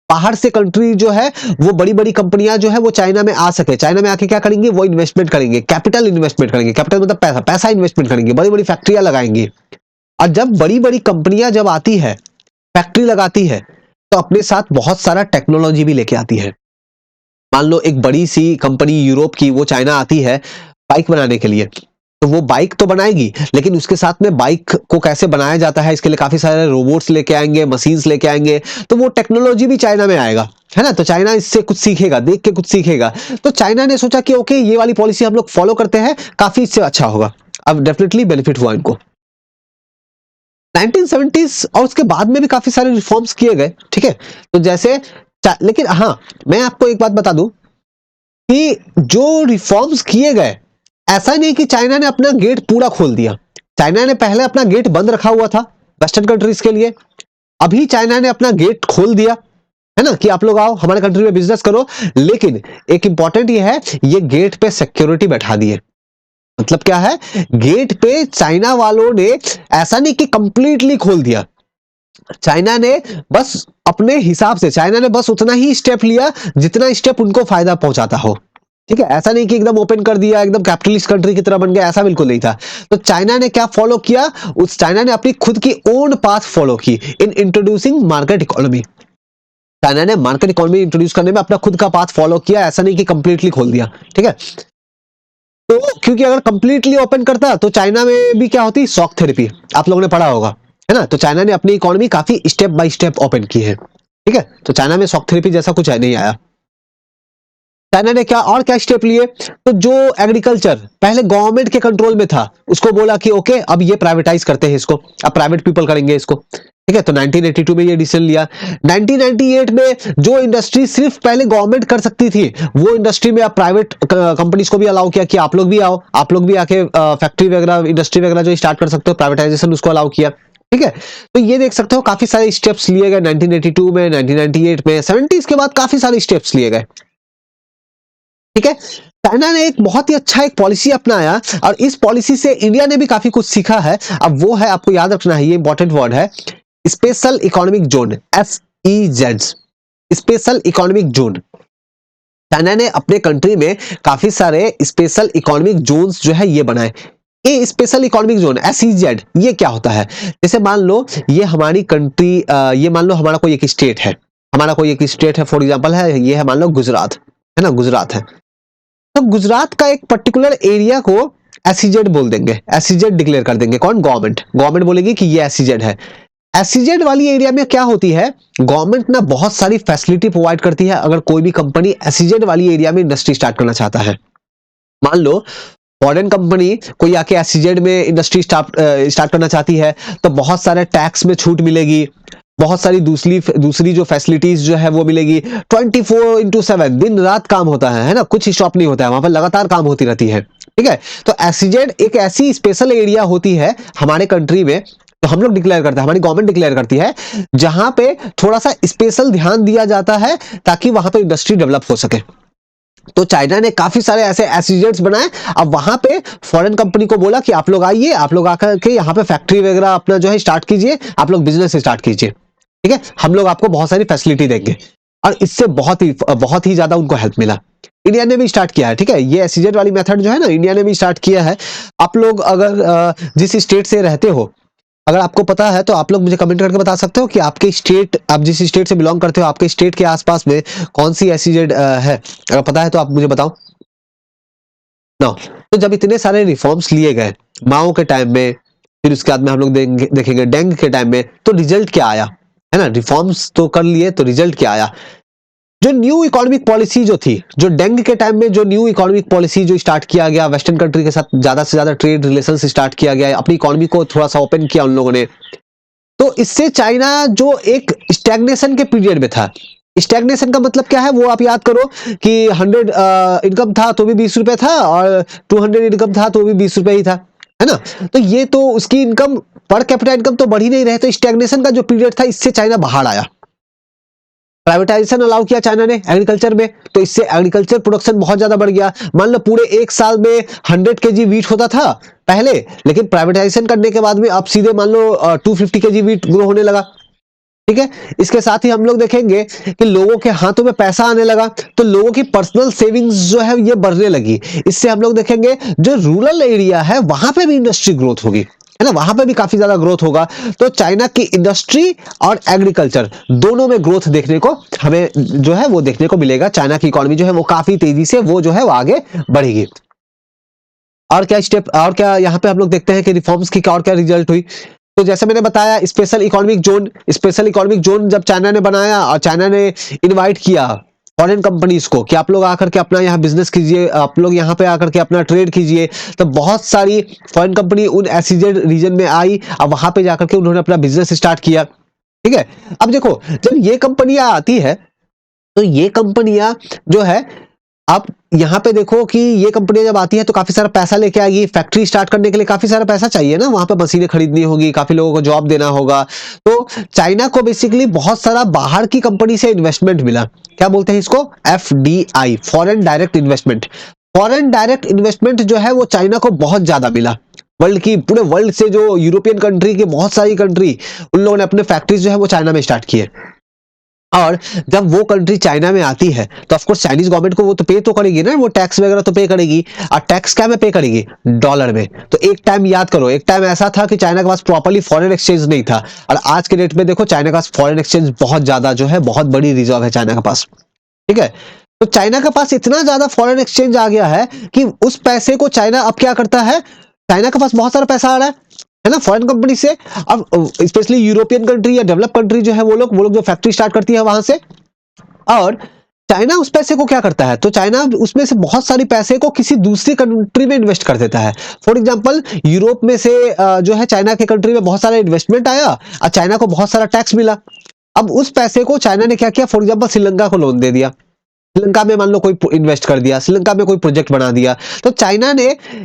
बाहर से कंट्री जो है वो बड़ी बड़ी कंपनियां जो है वो चाइना में आ सके, चाइना में आके क्या करेंगे, वो इन्वेस्टमेंट करेंगे, कैपिटल इन्वेस्टमेंट करेंगे, कैपिटल मतलब पैसा, पैसा इन्वेस्टमेंट करेंगे, बड़ी बड़ी फैक्ट्रियां लगाएंगे। और जब बड़ी बड़ी कंपनियां जब आती है, फैक्ट्री लगाती है, तो अपने साथ बहुत सारा टेक्नोलॉजी भी लेके आती है। मान लो एक बड़ी सी कंपनी यूरोप की वो चाइना आती है बाइक बनाने के लिए, तो वो बाइक तो बनाएगी, लेकिन उसके साथ में बाइक को कैसे बनाया जाता है इसके लिए काफी सारे रोबोट्स लेके आएंगे, मशीन्स लेके आएंगे, तो वो टेक्नोलॉजी भी चाइना में आएगा, है ना। तो चाइना इससे कुछ सीखेगा, देख के कुछ सीखेगा। तो चाइना ने सोचा कि ओके ये वाली पॉलिसी हम लोग फॉलो करते हैं, काफी इससे अच्छा होगा। अब डेफिनेटली बेनिफिट हुआ इनको 1970s, और उसके बाद में भी काफी सारे रिफॉर्म्स किए गए, ठीक है। तो जैसे लेकिन हाँ, मैं आपको एक बात बता दूं, कि जो रिफॉर्म्स किए गए, ऐसा नहीं कि चाइना ने अपना गेट पूरा खोल दिया। चाइना ने पहले अपना गेट बंद रखा हुआ था वेस्टर्न कंट्रीज के लिए, अभी चाइना ने अपना गेट खोल दिया, है ना, कि आप लोग आओ हमारे कंट्री में बिजनेस करो। लेकिन एक इंपॉर्टेंट ये है, ये गेट पे सिक्योरिटी बैठा दिए। मतलब क्या है, गेट पे चाइना वालों ने ऐसा नहीं कि कंप्लीटली खोल दिया, चाइना ने बस अपने हिसाब से, चाइना ने बस उतना ही स्टेप लिया जितना स्टेप उनको फायदा पहुंचाता हो। ठीक है, ऐसा नहीं कि एकदम ओपन कर दिया, एकदम कैपिटलिस्ट कंट्री की तरह बन गया, ऐसा बिल्कुल नहीं था। तो चाइना ने क्या फॉलो किया, उस चाइना ने अपनी खुद की ओन पाथ फॉलो की इन इंट्रोड्यूसिंग मार्केट इकोनॉमी। चाइना ने मार्केट इकोनॉमी इंट्रोड्यूस करने में अपना खुद का पाथ फॉलो किया, ऐसा नहीं कि कंप्लीटली खोल दिया। ठीक है, तो क्योंकि अगर कंप्लीटली ओपन करता तो चाइना में भी क्या होती, शॉक थेरेपी, आप लोगों ने पढ़ा होगा, है ना। तो चाइना ने अपनी इकोनॉमी काफी स्टेप बाय स्टेप ओपन की है। ठीक है, तो चाइना में शॉक थेरेपी जैसा कुछ नहीं आया। चाइना ने क्या और क्या स्टेप लिए, तो जो एग्रीकल्चर पहले गवर्नमेंट के कंट्रोल में था, उसको बोला कि ओके अब ये प्राइवेटाइज करते हैं इसको, अब प्राइवेट पीपल करेंगे इसको। ठीक है, तो 1982 में ये डिसीजन लिया। 1998 में जो इंडस्ट्री सिर्फ पहले गवर्नमेंट कर सकती थी, वो इंडस्ट्री में अब प्राइवेट कंपनीज को भी अलाउ किया कि आप लोग भी आओ, आप लोग भी आके फैक्ट्री वगैरह, इंडस्ट्री वगैरह जो स्टार्ट कर सकते हो, प्राइवेटाइजेशन उसको अलाउ किया। ठीक है, तो ये देख सकते हो काफी सारे स्टेप्स लिए गए 1982 में, 1998 में, 70s के बाद काफी सारे स्टेप्स लिए गए। ठीक है, चाइना ने एक बहुत ही अच्छा एक पॉलिसी अपनाया और इस पॉलिसी से इंडिया ने भी काफी कुछ सीखा है। अब वो है, आपको याद रखना है, ये इंपॉर्टेंट वर्ड है, special economic zone, SEZ, special economic zone. China ने अपने कंट्री में काफी सारे स्पेशल इकोनॉमिक जोन्स जो है ये बनाए। ये स्पेशल इकोनॉमिक जोन SEZ ये क्या होता है, जैसे मान लो ये हमारी कंट्री, ये मान लो हमारा कोई एक स्टेट है, हमारा कोई एक स्टेट है, फॉर एग्जांपल है, ये है मान लो गुजरात, है ना, गुजरात है। तो गुजरात का एक पर्टिकुलर एरिया को SEZ बोल देंगे, SEZ डिक्लेयर कर देंगे, कौन, गवर्नमेंट, गवर्नमेंट बोलेगी कि ये SEZ है। SEZ वाली एरिया में क्या होती है, गवर्नमेंट ना बहुत सारी फैसिलिटी प्रोवाइड करती है अगर कोई भी कंपनी SEZ वाली एरिया में इंडस्ट्री स्टार्ट करना चाहता है। मान लो फॉरेन कंपनी कोई आके SEZ में इंडस्ट्री स्टार्ट करना चाहती है, तो बहुत सारे टैक्स में छूट मिलेगी, बहुत सारी दूसरी जो फैसिलिटीज जो है वो मिलेगी। 24/7 दिन रात काम होता है ना, कुछ स्टॉप नहीं होता है, वहां पर लगातार काम होती रहती है। ठीक है, तो SEZ एक ऐसी स्पेशल एरिया होती है हमारे कंट्री में, तो हम लोग डिक्लेयर करते हैं, हमारी गवर्नमेंट डिक्लेयर करती है, जहां पे थोड़ा सा स्पेशल ध्यान दिया जाता है ताकि वहां पे इंडस्ट्री डेवलप हो सके। तो चाइना ने काफी सारे ऐसे SEZ बनाए। अब वहां पे फॉरेन कंपनी को बोला कि आप लोग आइए, आप लोग आकर के यहाँ पे फैक्ट्री वगैरह अपना जो है स्टार्ट कीजिए, आप लोग बिजनेस स्टार्ट कीजिए। ठीक है, हम लोग आपको बहुत सारी फैसिलिटी देंगे, और इससे बहुत ही ज्यादा उनको हेल्प मिला। इंडिया ने भी स्टार्ट किया है। ठीक है, ये SEZ वाली मेथड जो है ना, इंडिया ने भी स्टार्ट किया है। आप लोग अगर जिस स्टेट से रहते हो, अगर आपको पता है तो आप लोग मुझे कमेंट करके बता सकते हो कि आपके स्टेट, आप जिस स्टेट से बिलोंग करते हो, आपके स्टेट के आसपास में कौन सी SEZ है, अगर पता है तो आप मुझे बताओ ना। तो जब इतने सारे रिफॉर्म्स लिए गए माओ के टाइम में, फिर उसके बाद में हम लोग देखेंगे डेंग के टाइम में, तो रिजल्ट क्या आया, है ना, रिफॉर्म्स तो कर लिए, तो रिजल्ट क्या आया, जो न्यू इकोनॉमिक पॉलिसी जो थी, जो डेंग के टाइम में जो न्यू इकोनॉमिक पॉलिसी जो स्टार्ट किया गया, वेस्टर्न कंट्री के साथ ज्यादा से ज्यादा ट्रेड रिलेशन स्टार्ट किया गया, अपनी इकोनॉमी को थोड़ा सा ओपन किया उन लोगों ने, तो इससे चाइना जो एक स्टैग्नेशन के पीरियड में था, स्टैग्नेशन का मतलब क्या है वो आप याद करो कि 100 इनकम था तो भी 20 रुपए था, और 200 इनकम था तो भी 20 रुपए ही था, है ना। तो ये तो उसकी इनकम, पर कैपिटा इनकम तो बढ़ ही नहीं रहे, तो स्टैग्नेशन का जो पीरियड था इससे चाइना बाहर आया। प्राइवेटाइजेशन अलाउ किया चाइना ने एग्रीकल्चर में, तो इससे एग्रीकल्चर प्रोडक्शन बहुत ज्यादा बढ़ गया। मान लो पूरे एक साल में 100 kg वीट होता था पहले, लेकिन प्राइवेटाइजेशन करने के बाद में अब सीधे मान लो 250 kg वीट ग्रो होने लगा। ठीक है, इसके साथ ही हम लोग देखेंगे कि लोगों के हाथों में पैसा आने लगा, तो लोगों की पर्सनल सेविंग्स जो है ये बढ़ने लगी। इससे हम लोग देखेंगे जो रूरल एरिया है वहां पे भी इंडस्ट्री ग्रोथ होगी, है ना, वहां पे भी काफी ज्यादा ग्रोथ होगा। तो चाइना की इंडस्ट्री और एग्रीकल्चर दोनों में ग्रोथ देखने को हमें जो है वो देखने को मिलेगा। चाइना की इकोनॉमी जो है वो काफी तेजी से वो जो है वो आगे बढ़ेगी। और क्या स्टेप, और क्या यहाँ पे हम लोग देखते हैं कि रिफॉर्म्स की और क्या रिजल्ट हुई। तो जैसे मैंने बताया special economic zone, special economic zone जब चाइना ने बनाया और चाइना ने इनवाइट किया फॉरेन कंपनीज को कि आप लोग आकर के अपना यहाँ बिजनेस कीजिए, आप लोग यहाँ पे आकर के अपना ट्रेड कीजिए, तो बहुत सारी फॉरेन कंपनी उन SEZ रीजन में आई और वहां पे जाकर के उन्होंने अपना बिजनेस स्टार्ट किया। ठीक है, अब देखो जब ये कंपनियां आती है तो ये कंपनियां जो है आप यहाँ पे देखो कि ये कंपनी जब आती है तो काफी सारा पैसा लेके आएगी, फैक्ट्री स्टार्ट करने के लिए काफी सारा पैसा चाहिए ना, वहां पे मशीनें खरीदनी होगी, काफी लोगों को जॉब देना होगा। तो चाइना को बेसिकली बहुत सारा बाहर की कंपनी से इन्वेस्टमेंट मिला। क्या बोलते हैं इसको? FDI, foreign direct investment. Foreign direct investment जो है वो चाइना को बहुत ज्यादा मिला। वर्ल्ड की, पूरे वर्ल्ड से जो यूरोपियन कंट्री की बहुत सारी कंट्री, उन लोगों ने अपने फैक्ट्रीज जो है वो चाइना में स्टार्ट किए। और जब वो कंट्री चाइना में आती है तो ऑफ कोर्स चाइनीज गवर्नमेंट को वो तो पे तो करेगी ना, वो टैक्स वगैरह तो पे करेगी। और टैक्स क्या में पे करेगी? डॉलर में। तो एक टाइम याद करो, एक टाइम ऐसा था कि चाइना के पास प्रॉपर्ली फॉरेन एक्सचेंज नहीं था, और आज के डेट में देखो चाइना के पास फॉरेन एक्सचेंज बहुत ज्यादा जो है, बहुत बड़ी रिजर्व है चाइना के पास। ठीक है, तो चाइना के पास इतना ज्यादा फॉरेन एक्सचेंज आ गया है कि उस पैसे को चाइना अब क्या करता है, चाइना के पास बहुत सारा पैसा आ रहा है ना, फॉरेन कंपनी से। अब स्पेशली यूरोपियन कंट्री या डेवलप कंट्री जो है, वो लोग जो फैक्ट्री स्टार्ट करती है वहां से, और चाइना उस पैसे को क्या करता है, तो चाइना उसमें से बहुत सारी पैसे को किसी दूसरी कंट्री में इन्वेस्ट कर देता है। फॉर एग्जांपल, यूरोप में से जो है चाइना के कंट्री में बहुत सारा इन्वेस्टमेंट आया और चाइना को बहुत सारा टैक्स मिला। अब उस पैसे को चाइना ने क्या किया, फॉर एग्जांपल श्रीलंका को लोन दे दिया, श्रीलंका में मान लो कोई इन्वेस्ट कर दिया, श्रीलंका में कोई प्रोजेक्ट बना दिया। तो चाइना ने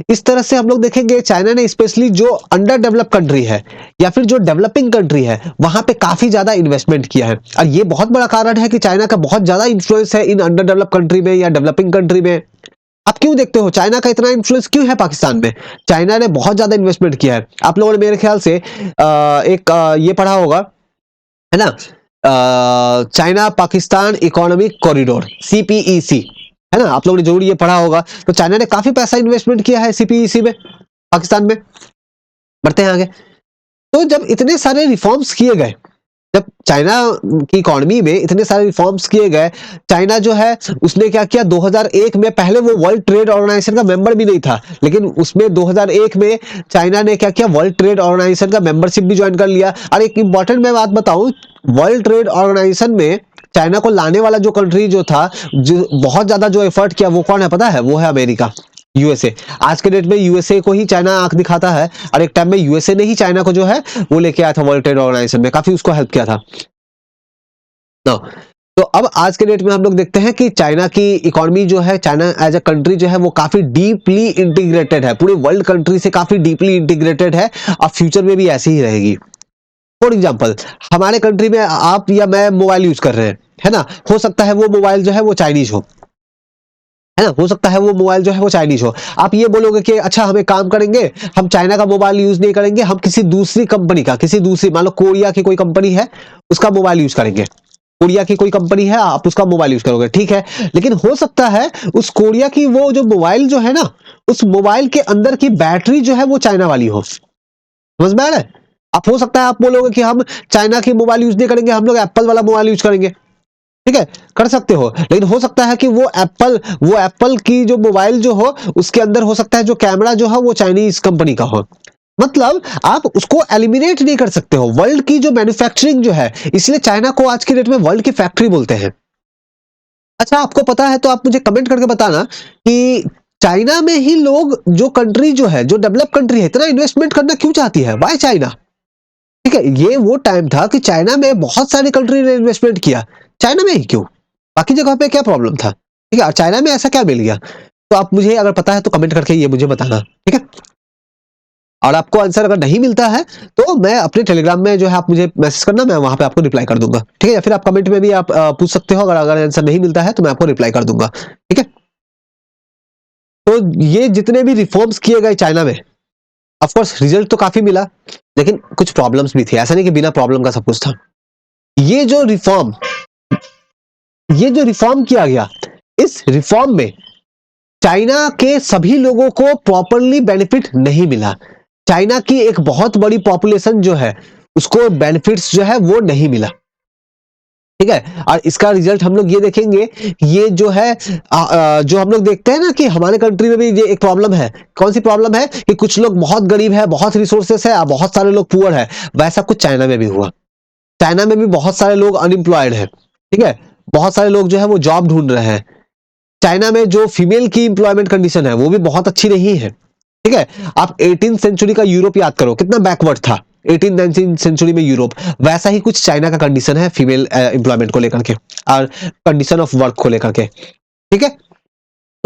इस तरह से, हम लोग देखेंगे, चाइना ने स्पेशली जो अंडर डेवलप कंट्री है या फिर जो डेवलपिंग कंट्री है वहां पे काफी ज्यादा इन्वेस्टमेंट किया है। और ये बहुत बड़ा कारण है कि चाइना का बहुत ज्यादा इंफ्लुएंस है इन अंडर डेवलप कंट्री में या डेवलपिंग कंट्री में। आप क्यों देखते हो चाइना का इतना इन्फ्लुएंस क्यों है पाकिस्तान में? चाइना ने बहुत ज्यादा इन्वेस्टमेंट किया है। आप लोगों ने मेरे ख्याल से ये पढ़ा होगा, है ना, China Pakistan economic corridor, CPEC, है ना, आप लोगों ने जरूर ये पढ़ा होगा। तो चाइना ने काफी पैसा इन्वेस्टमेंट किया है CPEC में, पाकिस्तान में। बढ़ते हैं आगे। तो जब इतने सारे रिफॉर्म्स किए गए, जब चाइना की इकोनॉमी में इतने सारे रिफॉर्म्स किए गए, चाइना जो है उसने क्या किया, 2001 में, पहले वो वर्ल्ड ट्रेड ऑर्गेनाइजेशन का मेंबर भी नहीं था, लेकिन उसमें 2001 में चाइना ने क्या किया, वर्ल्ड ट्रेड ऑर्गेनाइजेशन का मेंबरशिप भी ज्वाइन कर लिया। और एक इंपॉर्टेंट मैं बात बताऊं, वर्ल्ड ट्रेड ऑर्गेनाइजेशन में चाइना को लाने वाला जो कंट्री जो था, जो बहुत ज्यादा जो एफर्ट किया, वो कौन है पता है? वो है अमेरिका, USA। आज के डेट में USA को ही चाइना आंख दिखाता है, और एक टाइम में USA ने ही चाइना को जो है वो लेके आया था वर्ल्ड ट्रेड ऑर्गेनाइजेशन में, काफी उसको हेल्प किया था। तो अब आज के डेट में हम लोग देखते हैं कि चाइना की इकोनॉमी जो है, चाइना एज अ कंट्री जो है वो काफी डीपली इंटीग्रेटेड है, पूरे वर्ल्ड कंट्री से काफी डीपली इंटीग्रेटेड है, और फ्यूचर में भी ऐसी ही रहेगी। फॉर एग्जाम्पल, हमारे कंट्री में आप या मैं मोबाइल यूज कर रहे हैं, है ना, हो सकता है वो मोबाइल जो है वो चाइनीज हो, है ना, हो सकता है वो मोबाइल जो है वो चाइनीज हो। आप ये बोलोगे कि अच्छा हम एक काम करेंगे, हम चाइना का मोबाइल यूज नहीं करेंगे, हम किसी दूसरी कंपनी का, किसी दूसरी, मान लो कोरिया की कोई कंपनी है, उसका मोबाइल यूज करेंगे। कोरिया की कोई कंपनी है, आप उसका मोबाइल यूज करोगे, ठीक है। लेकिन हो सकता है उस कोरिया की वो जो मोबाइल जो है ना, उस मोबाइल के अंदर की बैटरी जो है वो चाइना वाली हो। समझ में आ रहा है? आप, हो सकता है आप बोलोगे कि हम चाइना की मोबाइल यूज नहीं करेंगे, हम लोग एप्पल वाला मोबाइल यूज करेंगे। ठीक है, कर सकते हो, लेकिन हो सकता है कि वो एप्पल की जो मोबाइल जो हो, उसके अंदर हो सकता है जो कैमरा जो है वो चाइनीज कंपनी का हो। मतलब आप उसको एलिमिनेट नहीं कर सकते हो, वर्ल्ड की जो मैन्युफैक्चरिंग जो है, इसलिए चाइना को आज की डेट में वर्ल्ड की फैक्ट्री बोलते हैं। अच्छा, आपको पता है तो आप मुझे कमेंट करके बताना कि चाइना में ही लोग, जो कंट्री जो है, जो डेवलप कंट्री है, इतना इन्वेस्टमेंट करना क्यों चाहती है? Why China? ठीक है, ये वो टाइम था कि चाइना में बहुत सारी कंट्री ने इन्वेस्टमेंट किया, चाइना में ही क्यों? बाकी जगह पे क्या प्रॉब्लम था? ठीक है, और चाइना में ऐसा क्या मिल गया? तो आप मुझे अगर पता है तो कमेंट करके ये मुझे बताना, ठीक है। और आपको आंसर अगर नहीं मिलता है तो मैं अपने टेलीग्राम में जो है, आप मुझे मैसेज करना, मैं वहां पे आपको रिप्लाई कर दूंगा, ठीक है। या फिर आप कमेंट में भी आप पूछ सकते हो, अगर आंसर नहीं मिलता है तो मैं आपको रिप्लाई कर दूंगा, ठीक है। तो ये जितने भी रिफॉर्म्स किए गए चाइना में, ऑफ कोर्स रिजल्ट तो काफी मिला, लेकिन कुछ प्रॉब्लम्स भी थी, ऐसा नहीं कि बिना प्रॉब्लम का सब कुछ था। ये जो रिफॉर्म किया गया, इस रिफॉर्म में चाइना के सभी लोगों को प्रॉपरली बेनिफिट नहीं मिला। चाइना की एक बहुत बड़ी पॉपुलेशन जो है, उसको बेनिफिट्स जो है वो नहीं मिला, ठीक है। और इसका रिजल्ट हम लोग ये देखेंगे, ये जो है जो हम लोग देखते हैं ना कि हमारे कंट्री में भी ये एक प्रॉब्लम है। कौन सी प्रॉब्लम है? कि कुछ लोग बहुत गरीब है, बहुत रिसोर्सेस है, और बहुत सारे लोग पुअर है। वैसा कुछ चाइना में भी हुआ। चाइना में भी बहुत सारे लोग अनएम्प्लॉयड है, ठीक है, बहुत सारे लोग जो है वो जॉब ढूंढ रहे हैं। चाइना में जो फीमेल की इंप्लॉयमेंट कंडीशन है वो भी बहुत अच्छी नहीं है, ठीक है। आप 18th सेंचुरी का यूरोप याद करो, कितना बैकवर्ड था 18th-19th सेंचुरी में यूरोप, वैसा ही कुछ चाइना का कंडीशन है फीमेल एम्प्लॉयमेंट को लेकर के और कंडीशन ऑफ वर्क को लेकर के, ठीक है।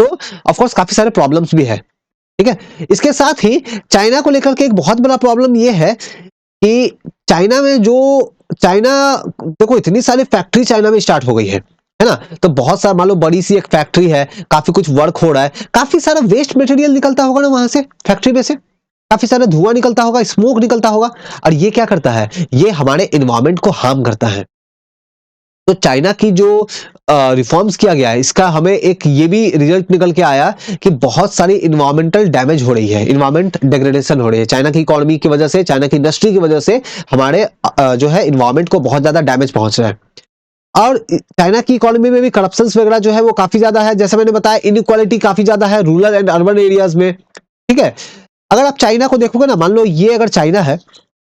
तो ऑफ कोर्स काफी सारे प्रॉब्लम्स भी है, ठीक है। इसके साथ ही चाइना को लेकर के एक बहुत बड़ा प्रॉब्लम ये है कि चाइना में जो चाइना देखो इतनी सारी फैक्ट्री चाइना में स्टार्ट हो गई है ना। तो बहुत सारा मान लो बड़ी सी एक फैक्ट्री है, काफी कुछ वर्क हो रहा है, काफी सारा वेस्ट मटेरियल निकलता होगा ना वहां से, फैक्ट्री में से काफी सारा धुआं निकलता होगा, स्मोक निकलता होगा, और ये क्या करता है, ये हमारे एनवायरमेंट को हार्म करता है। तो चाइना की जो रिफॉर्म्स किया गया है, इसका हमें एक ये भी रिजल्ट निकल के आया कि बहुत सारी इन्वायरमेंटल डैमेज हो रही है, इन्वायरमेंट डिग्रेडेशन हो रही है चाइना की इकोनॉमी की वजह से, चाइना की इंडस्ट्री की वजह से हमारे जो है इन्वायरमेंट को बहुत ज्यादा डैमेज पहुंच रहा है। और चाइना की इकोनॉमी में भी करप्शन वगैरह जो है वो काफी ज्यादा है, जैसे मैंने बताया इनइक्वालिटी काफी ज्यादा है रूरल एंड अर्बन एरियाज में, ठीक है। अगर आप चाइना को देखोगे ना, मान लो ये अगर चाइना है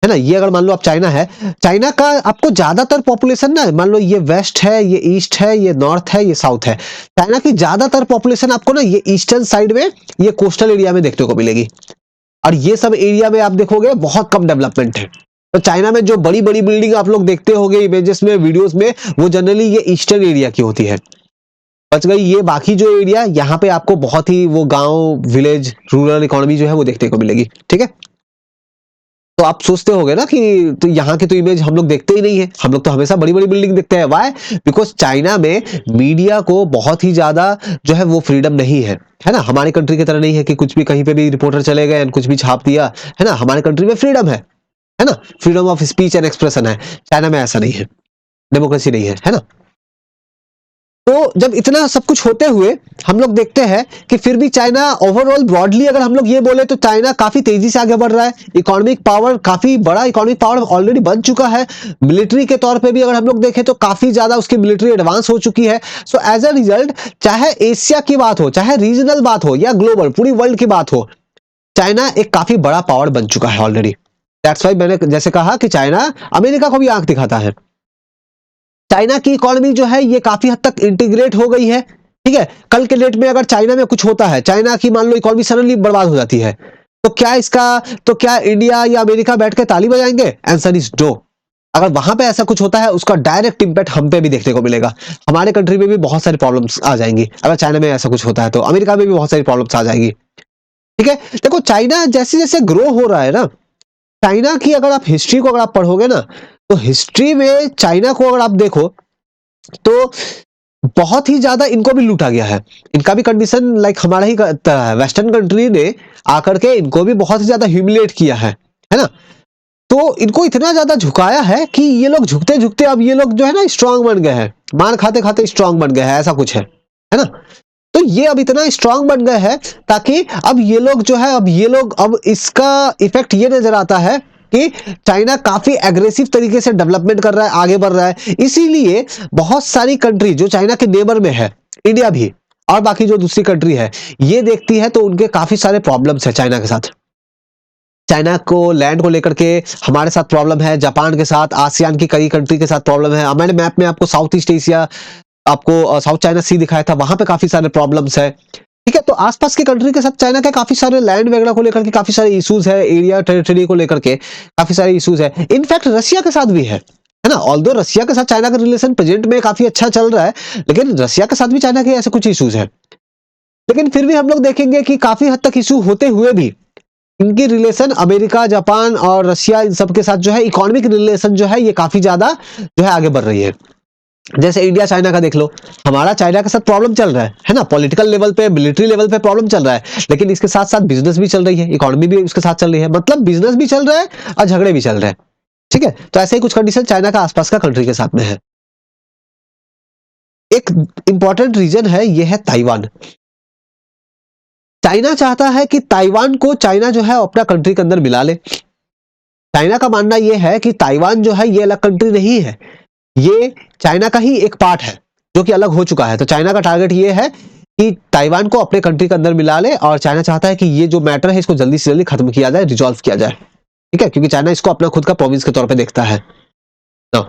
ना, ये अगर मान लो आप चाइना है, चाइना का आपको ज्यादातर पॉपुलेशन ना, मान लो ये वेस्ट है, ये ईस्ट है, ये नॉर्थ है, ये साउथ है, चाइना की ज्यादातर पॉपुलेशन आपको ना ये ईस्टर्न साइड में, ये कोस्टल एरिया में देखने को मिलेगी, और ये सब एरिया में आप देखोगे बहुत कम डेवलपमेंट है। तो चाइना में जो बड़ी बड़ी बिल्डिंग आप लोग देखते होंगे इमेजेस में, वीडियोस में, वो जनरली ये ईस्टर्न एरिया की होती है। बच गई ये बाकी जो एरिया, यहाँ पे आपको बहुत ही वो गांव, विलेज, रूरल इकोनॉमी जो है वो देखने को मिलेगी, ठीक है। तो आप सोचते होंगे ना कि तो यहाँ की तो इमेज हम लोग देखते ही नहीं है, हम लोग तो हमेशा बड़ी बड़ी बिल्डिंग देखते हैं। व्हाई? बिकॉज चाइना में मीडिया को बहुत ही ज्यादा जो है वो फ्रीडम नहीं है ना। हमारे कंट्री की तरह नहीं है कि कुछ भी कहीं पे भी रिपोर्टर चले गए कुछ भी छाप दिया, है ना। हमारे कंट्री में फ्रीडम है ना, freedom of speech and expression है। चाइना में ऐसा नहीं है, डेमोक्रेसी नहीं है ना। तो जब इतना सब कुछ होते हुए हम लोग देखते हैं कि फिर भी चाइना ओवरऑल ब्रॉडली अगर हम लोग ये बोले तो चाइना काफी तेजी से आगे बढ़ रहा है, इकोनॉमिक पावर काफी बड़ा इकोनॉमिक पावर ऑलरेडी बन चुका है। मिलिट्री के तौर पे भी अगर हम लोग देखें तो काफी ज्यादा उसकी मिलिट्री एडवांस हो चुकी है। सो एज अ रिजल्ट, चाहे एशिया की बात हो, चाहे रीजनल बात हो या ग्लोबल पूरी वर्ल्ड की बात हो, चाइना एक काफी बड़ा पावर बन चुका है ऑलरेडी। दैट्स व्हाई मैंने जैसे कहा कि चाइना अमेरिका को भी आंख दिखाता है। चाइना की इकोनॉमी जो है ये काफी हद तक इंटीग्रेट हो गई है, ठीक है। कल के डेट में अगर चाइना में कुछ होता है, चाइना की मान लो इकोनॉमी सडनली बर्बाद हो जाती है, तो क्या इंडिया या अमेरिका बैठ के ताली बजाएंगे? Answer is no. अगर वहां पे ऐसा कुछ होता है उसका डायरेक्ट इंपैक्ट हम पे भी देखने को मिलेगा। हमारे कंट्री में भी बहुत सारी प्रॉब्लम्स आ जाएंगी अगर चाइना में ऐसा कुछ होता है, तो अमेरिका में भी बहुत सारी प्रॉब्लम्स आ जाएंगी, ठीक है। देखो चाइना जैसे जैसे ग्रो हो रहा है ना, चाइना की अगर आप हिस्ट्री को अगर आप पढ़ोगे ना, तो हिस्ट्री में चाइना को अगर आप देखो तो बहुत ही ज्यादा इनको भी लूटा गया है। इनका भी कंडीशन लाइक हमारा ही तरह है। वेस्टर्न कंट्री ने आकर के इनको भी बहुत ही ज्यादा ह्यूमिलेट किया है ना। तो इनको इतना ज्यादा झुकाया है कि ये लोग झुकते झुकते अब ये लोग जो है ना स्ट्रांग बन गए हैं, मार खाते खाते स्ट्रांग बन गए हैं, ऐसा कुछ है ना। तो ये अब इतना स्ट्रांग बन गए हैं ताकि अब ये लोग जो है, अब इसका इफेक्ट ये नजर आता है कि चाइना काफी एग्रेसिव तरीके से डेवलपमेंट कर रहा है, आगे बढ़ रहा है। इसीलिए बहुत सारी कंट्री जो चाइना के नेबर में है, इंडिया भी और बाकी जो दूसरी कंट्री है, ये देखती है तो उनके काफी सारे प्रॉब्लम्स है चाइना के साथ। चाइना को लैंड को लेकर के हमारे साथ प्रॉब्लम है, जापान के साथ, आसियान की कई कंट्री के साथ प्रॉब्लम है। मैंने मैप में आपको साउथ ईस्ट एशिया, आपको साउथ चाइना सी दिखाया था, वहां पे काफी सारे प्रॉब्लम्स है, ठीक है। तो आसपास की कंट्री के साथ चाइना के काफी सारे लैंड वगैरह को लेकर के काफी सारे इश्यूज है, एरिया टेरिटरी को लेकर के काफी सारे इश्यूज है। इनफैक्ट रशिया के साथ भी है ना। ऑल्दो रशिया के साथ चाइना का रिलेशन प्रेजेंट में काफी अच्छा चल रहा है, लेकिन रशिया के साथ भी चाइना के ऐसे कुछ इश्यूज है। लेकिन फिर भी हम लोग देखेंगे कि काफी हद तक इश्यू होते हुए भी इनकी रिलेशन अमेरिका, जापान और रशिया इन सब के साथ जो है इकोनॉमिक रिलेशन जो है ये काफी ज्यादा जो है आगे बढ़ रही है। जैसे इंडिया चाइना का देख लो, हमारा चाइना के साथ प्रॉब्लम चल रहा है ना, पॉलिटिकल लेवल पे, मिलिट्री लेवल पे प्रॉब्लम चल रहा है, लेकिन इसके साथ साथ बिजनेस भी चल रही है, इकोनॉमी भी उसके साथ चल रही है, मतलब बिजनेस भी चल रहा है और झगड़े भी चल रहे हैं, ठीक है। तो ऐसे ही कुछ कंडीशन चाइना का आसपास का कंट्री के साथ में है। एक इंपॉर्टेंट रीजन है, ये है ताइवान। चाइना चाहता है कि ताइवान को चाइना जो है अपना कंट्री के अंदर मिला ले। चाइना का मानना यह है कि ताइवान जो है ये अलग कंट्री नहीं है, ये चाइना का ही एक पार्ट है जो कि अलग हो चुका है। तो चाइना का टारगेट ये है कि ताइवान को अपने कंट्री के अंदर मिला ले, और चाइना चाहता है कि ये जो मैटर है इसको जल्दी से जल्दी खत्म किया जाए, रिजॉल्व किया जाए, ठीक है, क्योंकि चाइना इसको अपना खुद का प्रोविंस के तौर पे देखता है। तो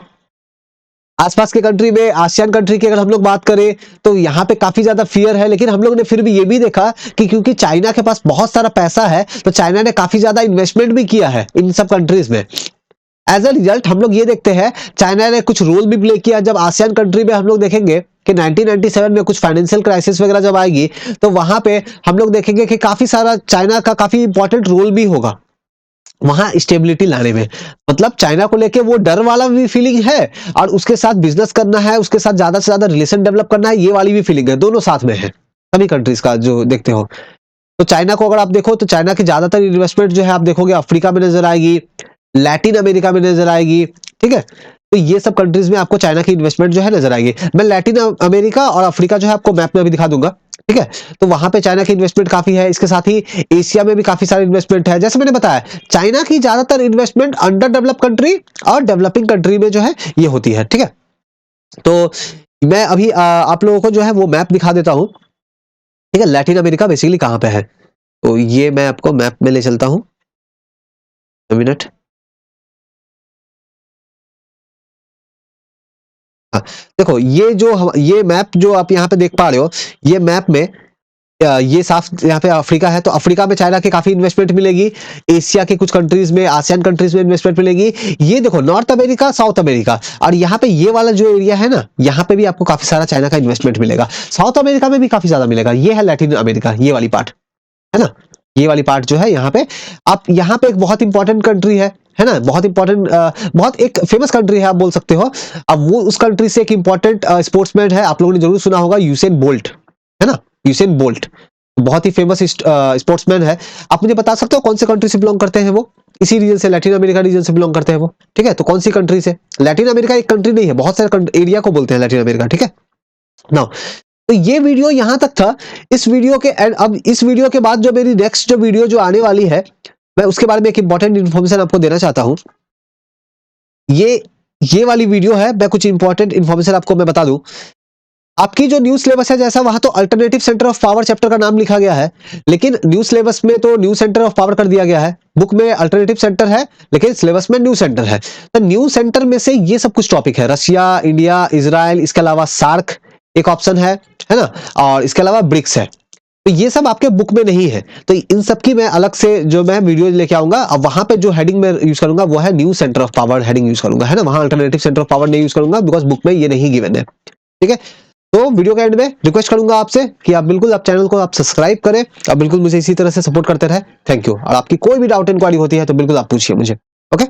आसपास के कंट्री में, आसियान कंट्री की अगर हम लोग बात करें तो यहाँ पे काफी ज्यादा फियर है, लेकिन हम लोग ने फिर भी ये भी देखा कि क्योंकि चाइना के पास बहुत सारा पैसा है, तो चाइना ने काफी ज्यादा इन्वेस्टमेंट भी किया है इन सब कंट्रीज में। एज अ रिजल्ट हम लोग ये देखते हैं चाइना ने कुछ रोल भी प्ले किया। जब आसियान कंट्री में हम लोग देखेंगे कि 1997 में कुछ फाइनेंशियल क्राइसिस वगैरह जब आएगी तो वहां पे हम लोग देखेंगे कि काफी सारा चाइना का काफी इंपॉर्टेंट रोल भी होगा वहां स्टेबिलिटी लाने में। मतलब चाइना को लेके वो डर वाला भी फीलिंग है और उसके साथ बिजनेस करना है, उसके साथ ज्यादा से ज्यादा रिलेशन डेवलप करना है, ये वाली भी फीलिंग है। दोनों साथ में है सभी कंट्रीज का जो देखते हो। तो चाइना को अगर आप देखो तो चाइना की ज्यादातर इन्वेस्टमेंट जो है आप देखोगे अफ्रीका में नजर आएगी, लैटिन अमेरिका में नजर आएगी, ठीक है। तो ये सब कंट्रीज में आपको चाइना की इन्वेस्टमेंट जो है नजर आएगी। मैं लैटिन अमेरिका और अफ्रीका जो है आपको मैप में अभी दिखा दूंगा, ठीक है। तो वहां पे चाइना की इन्वेस्टमेंट काफी है। इसके साथ ही एशिया में भी काफी सारी इन्वेस्टमेंट है। जैसे मैंने बताया चाइना की ज्यादातर इन्वेस्टमेंट अंडर डेवलप कंट्री और डेवलपिंग कंट्री में जो है ये होती है, ठीक है। तो मैं अभी आप लोगों को जो है वो मैप दिखा देता हूं, ठीक है। लैटिन अमेरिका बेसिकली कहां पे है, तो ये मैं आपको मैप में ले चलता हूं, मिनट। हाँ, देखो ये मैप जो आप यहाँ पे देख पा रहे हो, ये मैप में ये साफ यहाँ पे अफ्रीका है। तो अफ्रीका में चाइना की काफी इन्वेस्टमेंट मिलेगी। एशिया के कुछ कंट्रीज में, आसियान कंट्रीज में इन्वेस्टमेंट मिलेगी। ये देखो नॉर्थ अमेरिका, साउथ अमेरिका, और यहाँ पे ये वाला जो एरिया है ना, यहाँ पे भी आपको काफी सारा चाइना का इन्वेस्टमेंट मिलेगा। साउथ अमेरिका में भी काफी ज्यादा मिलेगा। ये है लैटिन अमेरिका, ये वाली पार्ट है ना, ये वाली पार्ट जो है यहाँ पे। आप यहाँ पे एक बहुत इंपॉर्टेंट कंट्री है ना, बहुत इंपॉर्टेंट, बहुत एक फेमस कंट्री है आप बोल सकते हो। अब वो उस कंट्री से एक इंपॉर्टेंट स्पोर्ट्समैन है, आप लोगों ने जरूर सुना होगा, यूसेन बोल्ट, है ना। यूसेन बोल्ट बहुत ही फेमस स्पोर्ट्समैन है। आप मुझे बता सकते हो कौन से कंट्री से बिलोंग करते हैं वो? इसी रीजन से, लैटिन अमेरिका रीजन से बिलोंग करते हैं वो, ठीक है। तो कौन सी कंट्री से? लैटिन अमेरिका एक कंट्री नहीं है, बहुत सारे एरिया को बोलते हैं लैटिन अमेरिका, ठीक है। नाउ तो ये वीडियो यहां तक था। इस वीडियो के एंड, अब इस वीडियो के बाद जो मेरी नेक्स्ट जो वीडियो जो आने वाली है, मैं उसके बारे में एक इंपॉर्टेंट इन्फॉर्मेशन आपको देना चाहता हूं। ये वाली वीडियो है, मैं कुछ इंपॉर्टेंट इन्फॉर्मेशन आपको मैं बता दूं। आपकी जो न्यू सिलेबस है, जैसा वहां तो alternative centre of power chapter का नाम लिखा गया है, लेकिन न्यू सिलेबस में तो न्यू सेंटर ऑफ पावर कर दिया गया है। बुक में अल्टरनेटिव सेंटर है, लेकिन सिलेबस में न्यू सेंटर है। तो न्यू सेंटर में से ये सब कुछ टॉपिक है, रशिया, इंडिया, इजराइल, इसके अलावा सार्क एक ऑप्शन है ना, और इसके अलावा ब्रिक्स है। तो ये सब आपके बुक में नहीं है। तो इन सब की मैं अलग से जो मैं वीडियो लेके आऊंगा। अब वहां पे जो हेडिंग मैं यूज करूंगा वो है new centre of power heading use करूंगा, है ना। वहां अल्टरनेटिव सेंटर ऑफ पावर नहीं यूज करूंगा, बिकॉज बुक में ये नहीं गिवन है, ठीक है। तो वीडियो के एंड में रिक्वेस्ट करूंगा आपसे कि आप बिल्कुल आप चैनल को आप सब्सक्राइब करें, आप बिल्कुल मुझे इसी तरह से सपोर्ट करते रहे। Thank you. और आपकी कोई भी डाउट इंक्वायरी होती है तो बिल्कुल आप पूछिए मुझे, ओके।